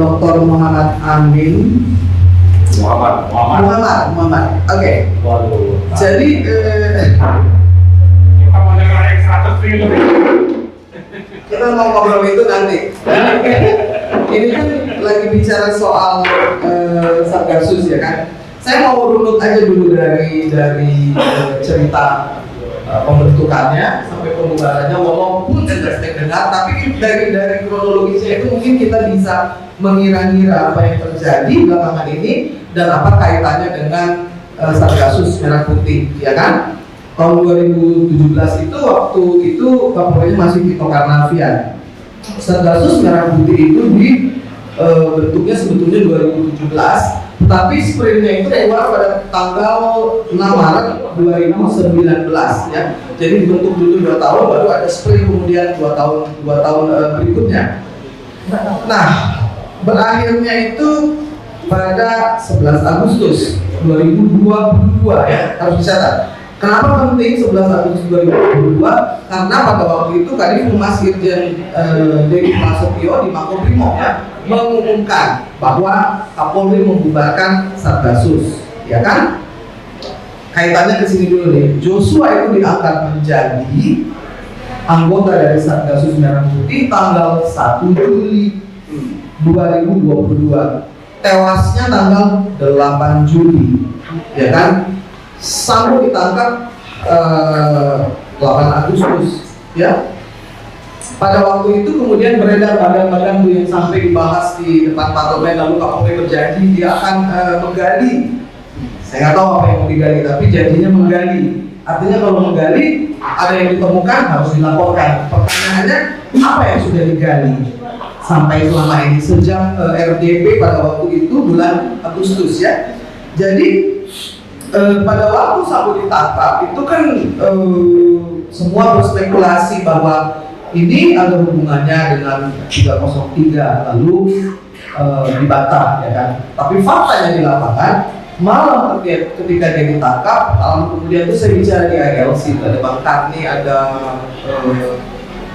Dr. Muhammad Amin. Muhammad. Oke. Waduh. Jadi kita mau ngobrol itu nanti. Ini kan lagi bicara soal Satgasus ya kan. Saya mau runut aja dulu dari cerita pembentukannya sampai pembubarannya, walaupun saya dengar, tapi dari kronologisnya itu mungkin kita bisa mengira-ngira apa yang terjadi belakangan ini dan apa kaitannya dengan Satgasus Merah Putih, ya kan? Tahun 2017 itu waktu itu Kapolri masih Tito Karnavian. Satgasus Merah Putih itu bentuknya sebetulnya 2017. Tapi sprintnya itu keluar pada tanggal 6 Maret 2019 ya. Jadi dibentuk dulu 2 tahun, baru ada sprint kemudian 2 tahun berikutnya. Nah, berakhirnya itu pada 11 Agustus 2022 ya, harus dicatat. Kenapa penting 11 Agustus 2022? Karena pada waktu itu Kadif Humas Irjen Dewi Prasetyo di Makobrimob ya mengumumkan bahwa Kapolri membubarkan Satgasus, ya kan? Kaitannya ke sini dulu nih. Joshua itu diangkat menjadi anggota dari Satgasus Merah Putih tanggal 1 Juli 2022. Tewasnya tanggal 8 Juli, ya kan? Sambo ditangkap 8 Agustus, ya. Pada waktu itu kemudian beredar badan-badan yang sampai dibahas di depan parlemen, lalu Kapolri berjanji dia akan menggali. Saya nggak tahu apa yang mau digali, tapi janjinya menggali. Artinya kalau menggali, ada yang ditemukan harus dilaporkan. Pertanyaannya, apa yang sudah digali sampai selama ini sejak RDP pada waktu itu bulan Agustus ya. Jadi pada waktu Sambo ditangkap itu kan semua berspekulasi bahwa ini ada hubungannya dengan 303 lalu dibantah ya kan. Tapi faktanya di lapangan malam ketika dia ditangkap, kemudian itu saya bicara di ILC, ada Bang Karni, ada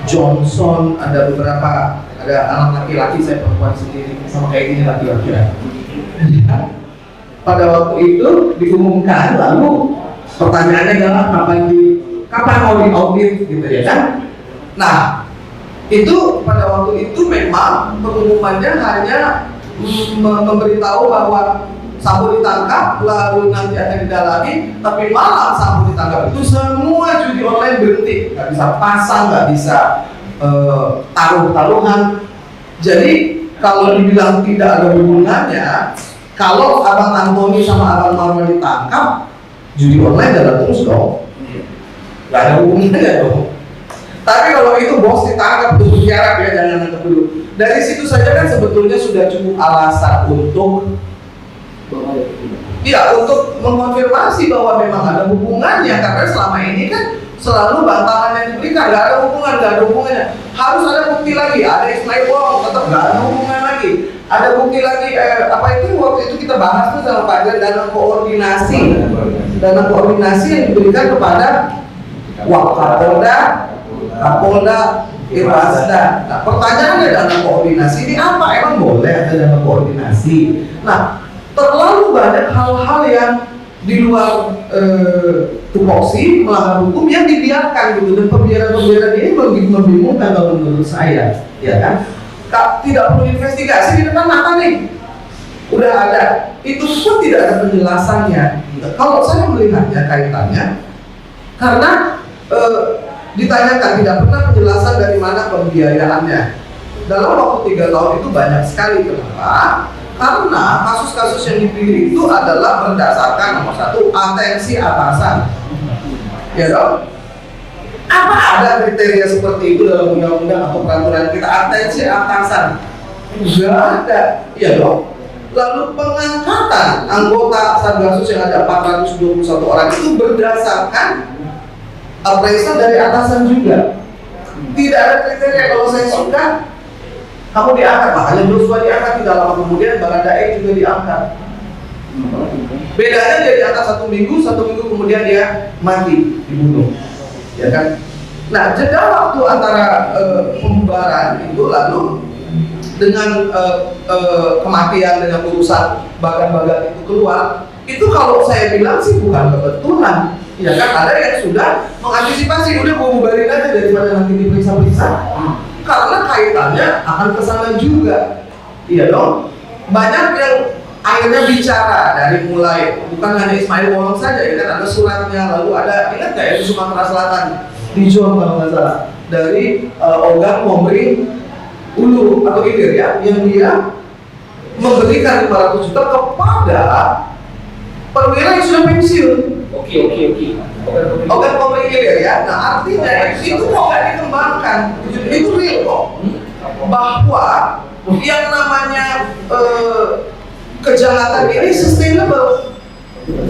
Johnson, ada beberapa, ada anak laki-laki, saya perempuan sendiri sama kayak gini laki-laki ya. Pada waktu itu diumumkan, lalu pertanyaannya adalah kapan mau diaudit gitu ya kan? Nah, itu pada waktu itu memang pengumumannya hanya memberitahu bahwa Sambo ditangkap, lalu nanti akan didalami. Tapi malam Sambo ditangkap itu semua judi online berhenti, nggak bisa pasang, nggak bisa taruh-taruhan. Jadi kalau dibilang tidak ada hubungannya, kalau Abang Antoni sama Abang Marwan ditangkap, judi online jalan terus dong, nggak ada hubungannya dong. Tapi kalau itu bos ditangkap tuh berharap ya, jangan nangkep dulu. Dari situ saja kan sebetulnya sudah cukup alasan untuk untuk mengonfirmasi bahwa memang ada hubungannya, karena selama ini kan selalu bantahan yang diberikan nggak ada hubungannya. Harus ada bukti lagi, ada Ismail bohong, tetap nggak ada hubungan lagi. Ada bukti lagi, apa itu waktu itu kita bahas tuh sama Pak dana koordinasi yang diberikan kepada Kapolda, Irwasda. Nah, pertanyaannya dana koordinasi ini apa? Emang boleh ada dana koordinasi? Nah, terlalu banyak hal-hal yang di luar tupoksi melanggar hukum yang dibiarkan gitu, dan pembiaran ini membingungkan kalau menurut saya, ya kan? Tidak perlu investigasi di depan mata nih, udah ada, itu pun tidak ada penjelasannya. Kalau saya melihatnya kaitannya karena ditanyakan tidak pernah penjelasan dari mana pembiayaannya. Dalam waktu 3 tahun itu banyak sekali. Kenapa? Karena kasus-kasus yang dipilih itu adalah berdasarkan nomor 1, atensi atasan. Ya dong? Apa ada kriteria seperti itu dalam undang-undang atau peraturan kita, atensi atasan? Enggak ada. Ya dong? Lalu pengangkatan anggota Satgasus yang ada 421 orang itu berdasarkan appraisal dari atasan juga. Tidak ada kriteria. Kalau saya suka, kamu diangkat, makanya Joshua diangkat, tidak lama kemudian Baradae juga diangkat. Bedanya dia diangkat 1 minggu kemudian dia mati, dibunuh, ya kan? Nah, jeda waktu antara pembubaran itu lalu dengan kematian, dengan urusan bagan-bagan itu keluar, itu kalau saya bilang sih bukan kebetulan. Ya kan, ada yang sudah mengantisipasi, udah mau bubarin aja daripada nanti diperiksa-periksa. Karena kaitannya akan ke sana juga. Iya dong. Banyak yang akhirnya bicara dari mulai, bukan hanya Ismail Bolong saja, ya kan, ada suratnya, lalu ada, ingat nggak ya, di Sumatera Selatan, di Johor kalau nggak salah, dari Ogan Komering Ulu atau Ilir ya, yang dia memberikan 500 juta kepada perwira yang sudah pensiun. Oke. Ogan Komering Ilir ya. Nah, artinya itu kok nggak dikembangkan, itu real kok, bahwa yang namanya kejahatan ini sustainable.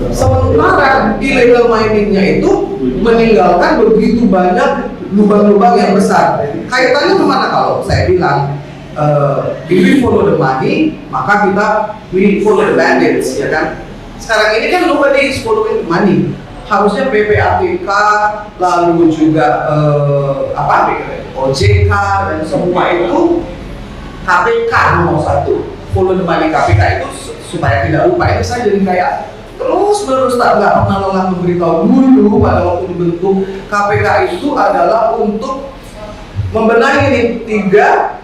Sementara illegal miningnya itu meninggalkan begitu banyak lubang-lubang yang besar. Kaitannya kemana kalau saya bilang if we follow the money, maka we follow the bandits, ya kan? Sekarang ini kan nobody is following the money. Harusnya PPATK, lalu juga OJK dan semua itu KPK nomor 1. Follow the money KPK itu supaya tidak lupa. Ini saya jadi kayak terus nggak pernah lelah memberitahu dulu pada waktu dibentuk KPK itu adalah untuk membenahi ini tiga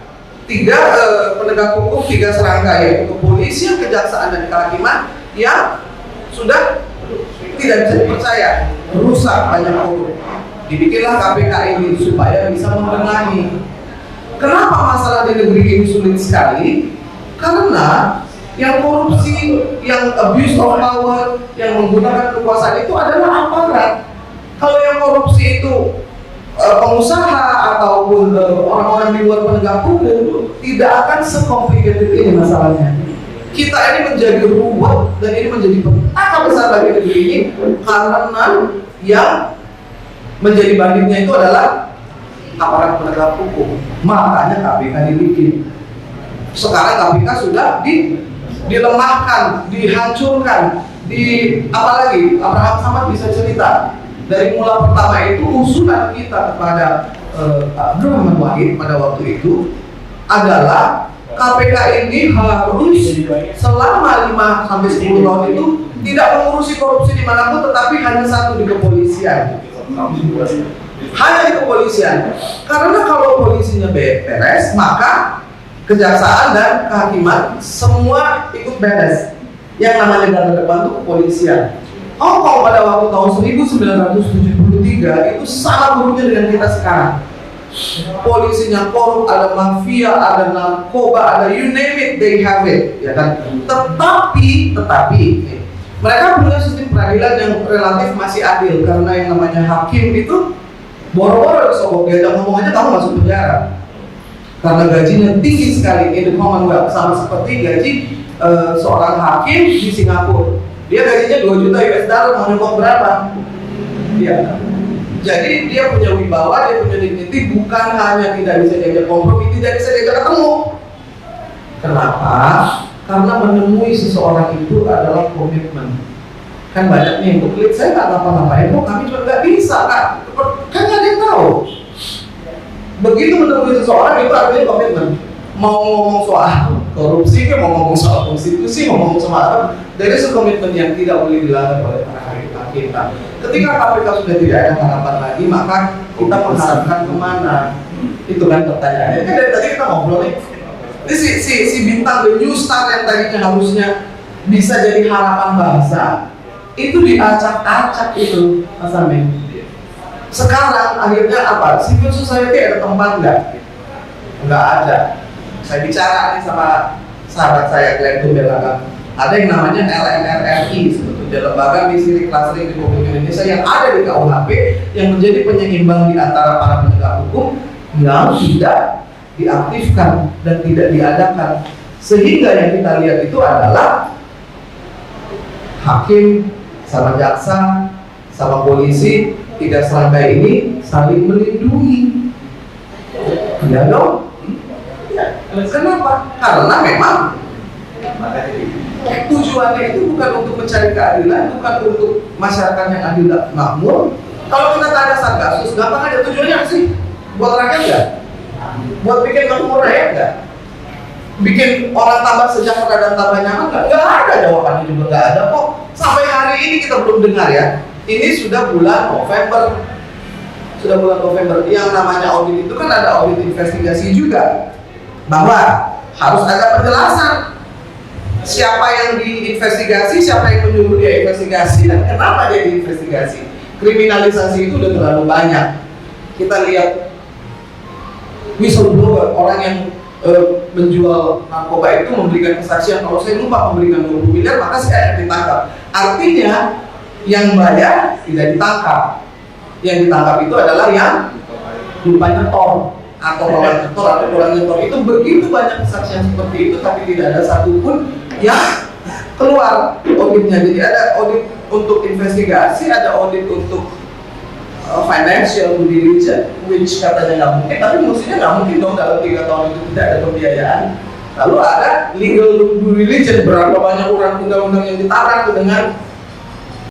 penegak hukum, 3 serangga, yaitu kepolisian, kejaksaan, dan kehakiman yang sudah tidak bisa dipercaya, rusak, banyak korup. Dibikinlah KPK ini supaya bisa membenahi. Kenapa masalah di negeri ini sulit sekali? Karena yang korupsi, yang abuse of power, yang menggunakan kekuasaan itu adalah aparat. Kalau yang korupsi itu pengusaha ataupun orang-orang di luar penegak hukum, tidak akan se-complicated ini masalahnya. Kita ini menjadi ruwet dan ini menjadi petaka besar bagi negeri ini karena yang menjadi bandingnya itu adalah aparat penegak hukum. Makanya KPK dibikin. Sekarang KPK sudah dilemahkan, dihancurkan, apalagi Abraham Samad bisa cerita dari mula pertama itu usulan kita kepada Abdurrahman Wahid pada waktu itu adalah KPK ini harus selama 5-10 tahun itu tidak mengurusi korupsi dimanapun, tetapi hanya satu di kepolisian. Hanya di kepolisian. Karena kalau polisinya beres, maka kejaksaan dan kehakiman semua ikut beres. Yang namanya garda depan itu kepolisian. Hong Kong pada waktu tahun 1973 itu sangat buruknya dengan kita sekarang. Polisinya korup, ada mafia, ada narkoba, ada you name it, they have it, ya kan? Tetapi mereka punya sistem peradilan yang relatif masih adil karena yang namanya hakim itu boro-boro disogok, diajak ngomong aja kamu masuk penjara. Karena gajinya tinggi sekali in the Commonwealth, sama seperti gaji seorang hakim di Singapura. Dia gajinya 2 juta US dollar, mau nyokok berapa? Ya. Jadi dia punya wibawa, dia punya dignity, bukan hanya tidak bisa diajak kompromi, tidak bisa diajak ketemu. Kenapa? Karena menemui seseorang itu adalah komitmen. Kan banyak nih yang klik, saya nggak ngapa-ngapain, kok kami juga nggak bisa, kan nggak ada yang tahu. Begitu menemui seseorang itu artinya komitmen. Mau ngomong soal korupsi, mau ngomong soal konstitusi, mau ngomong soal apa, dari komitmen yang tidak boleh dilanggar oleh para hakim. Ketika KPK sudah tidak ada harapan lagi, maka kita mengharapkan kemana? Itu kan pertanyaannya. Kan dari tadi kita ngobrol nih. Ini si bintang the new star yang tadinya harusnya bisa jadi harapan bangsa, itu diacak-acak itu, Mas Amin. Sekarang akhirnya apa? Civil society ada tempat nggak? Nggak ada. Saya bicara nih sama sahabat saya Glenn Tumbelaga. Ada yang namanya LMRRI, sebetulnya Lembaga Misi Clustering Republik Indonesia yang ada di KUHP yang menjadi penyeimbang di antara para penegak hukum yang tidak diaktifkan dan tidak diadakan. Sehingga yang kita lihat itu adalah hakim sama jaksa sama polisi, 3 serangga ini saling melindungi. Ya dong. Kenapa? Karena memang tujuannya itu bukan untuk mencari keadilan, bukan untuk masyarakat yang adil dan makmur. Kalau kita tanya Satgasus, gampang aja tujuannya apa sih? Buat rakyat nggak? Buat bikin makmur rakyat nggak? bikin orang tambah sejahtera dan tambah nyaman, nggak ada jawabannya juga, nggak ada kok. Sampai hari ini kita belum dengar ya. Ini sudah bulan November, yang namanya audit itu kan ada audit investigasi juga, bahwa harus ada penjelasan siapa yang diinvestigasi, siapa yang menyuruh dia investigasi, dan kenapa dia diinvestigasi. Kriminalisasi itu udah terlalu banyak. Kita lihat whistleblower, orang yang menjual narkoba itu memberikan kesaksian, kalau saya lupa memberikan 20 miliar maka saya akan ditangkap. Artinya yang bayar tidak ditangkap. Yang ditangkap itu adalah yang lupa nyetor atau orang nyetor atau kurang nyetor. Itu begitu banyak kesaksian seperti itu, tapi tidak ada satupun yang keluar auditnya. Jadi ada audit untuk investigasi, ada audit untuk financial due diligence, which katanya nggak mungkin, tapi mestinya nggak mungkin dong dalam 3 tahun itu tidak ada pembiayaan. Lalu ada legal due diligence, berapa banyak undang-undang yang ditabrak dengan